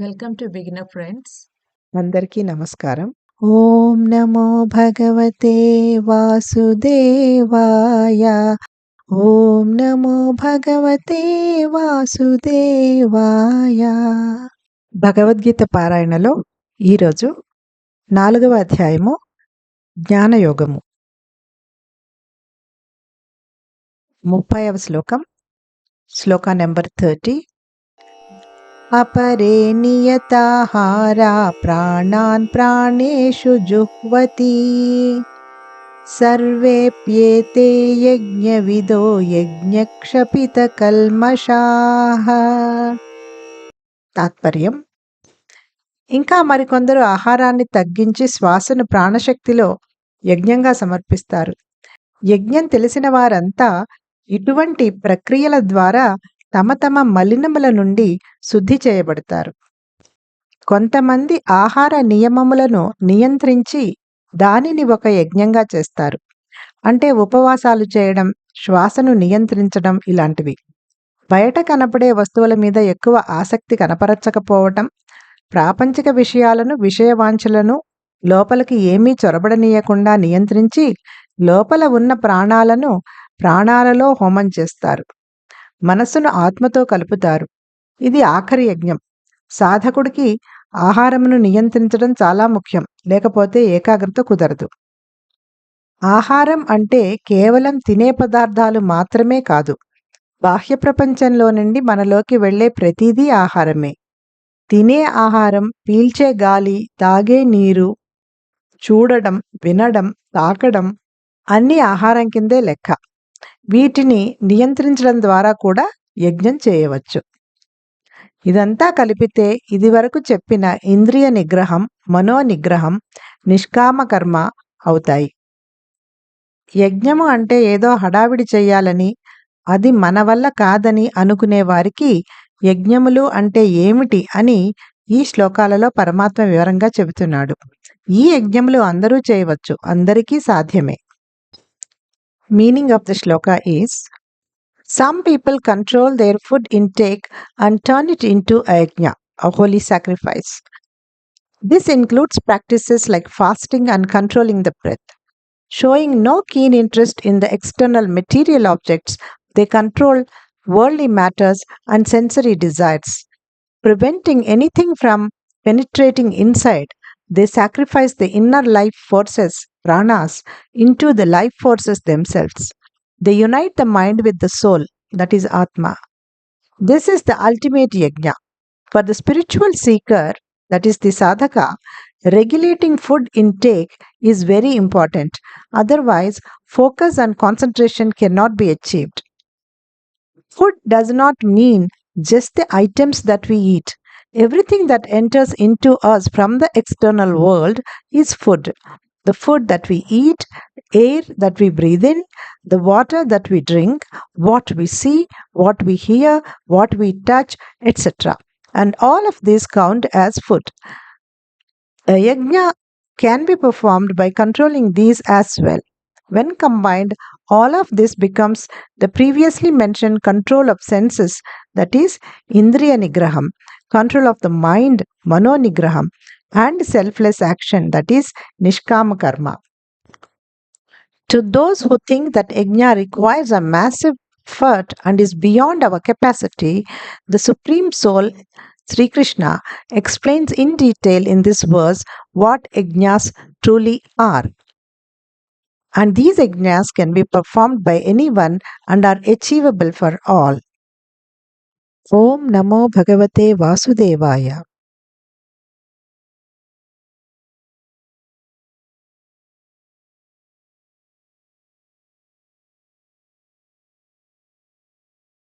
Welcome to beginner friends. అందరికీ నమస్కారం. ఓం నమో భగవతే వాసుదేవాయ. ఓం నమో భగవతే వాసుదేవాయ. భగవద్గీత పారాయణలో ఈరోజు 4వ అధ్యాయము జ్ఞానయోగము 30వ శ్లోక నెంబర్ 30. अपरे नियताहारा प्राणान् प्राणेषु जुह्वति सर्वेप्येते यज्ञविदो यज्ञक्षपितकल्मषाः. తాత్పర్యం: ఇంకా మరికొందరు ఆహారాన్ని తగ్గించి శ్వాసను ప్రాణశక్తిలో యజ్ఞంగా సమర్పిస్తారు. యజ్ఞం తెలిసిన వారంతా ఇటువంటి ప్రక్రియల ద్వారా తమ తమ మలినముల నుండి శుద్ధి చేయబడతారు. కొంతమంది ఆహార నియమములను నియంత్రించి దానిని ఒక యజ్ఞంగా చేస్తారు. అంటే ఉపవాసాలు చేయడం, శ్వాసను నియంత్రించడం ఇలాంటివి. బయట కనపడే వస్తువుల మీద ఎక్కువ ఆసక్తి కనపరచకపోవటం, ప్రాపంచిక విషయాలను, విషయవాంఛలను లోపలికి ఏమీ చొరబడనీయకుండా నియంత్రించి లోపల ఉన్న ప్రాణాలలో హోమం చేస్తారు. మనస్సును ఆత్మతో కలుపుతారు. ఇది ఆఖరి యజ్ఞం. సాధకుడికి ఆహారమును నియంత్రించడం చాలా ముఖ్యం, లేకపోతే ఏకాగ్రత కుదరదు. ఆహారం అంటే కేవలం తినే పదార్థాలు మాత్రమే కాదు. బాహ్య ప్రపంచంలో నుండి మనలోకి వెళ్లే ప్రతిదీ ఆహారమే. తినే ఆహారం, పీల్చే గాలి, తాగే నీరు, చూడడం, వినడం, తాకడం అన్నీ ఆహారం కిందే లెక్క. వీటిని నియంత్రించడం ద్వారా కూడా యజ్ఞం చేయవచ్చు. ఇదంతా కలిపితే ఇదివరకు చెప్పిన ఇంద్రియ నిగ్రహం, మనోనిగ్రహం, నిష్కామ కర్మ అవుతాయి. యజ్ఞము అంటే ఏదో హడావిడి చెయ్యాలని, అది మన వల్ల కాదని అనుకునే వారికి యజ్ఞములు అంటే ఏమిటి అని ఈ శ్లోకాలలో పరమాత్మ వివరంగా చెబుతున్నాడు. ఈ యజ్ఞములు అందరూ చేయవచ్చు, అందరికీ సాధ్యమే. Meaning of the shloka is: some people control their food intake and turn it into a yajna, a holy sacrifice. This includes practices like fasting and controlling the breath. Showing no keen interest in the external material objects, they control worldly matters and sensory desires. Preventing anything from penetrating inside, they sacrifice the inner life forces, pranas, into the life forces themselves. They unite the mind with the soul, that is Atma. This is the ultimate yajna. For the spiritual seeker, that is the sadhaka, regulating food intake is very important. Otherwise, focus and concentration cannot be achieved. Food does not mean just the items that we eat. Everything that enters into us from the external world is food. The food that we eat, air that we breathe in, the water that we drink, what we see, what we hear, what we touch, etc. And all of these count as food. A yajna can be performed by controlling these as well. When combined, all of this becomes the previously mentioned control of senses, that is Indriya Nigraham, control of the mind, Mano Nigraham, and selfless action, that is Nishkama Karma. To those who think that yajna requires a massive effort and is beyond our capacity, the Supreme Soul, Sri Krishna, explains in detail in this verse what yajnas truly are. And these yajnas can be performed by anyone and are achievable for all. Om Namo Bhagavate Vasudevaya.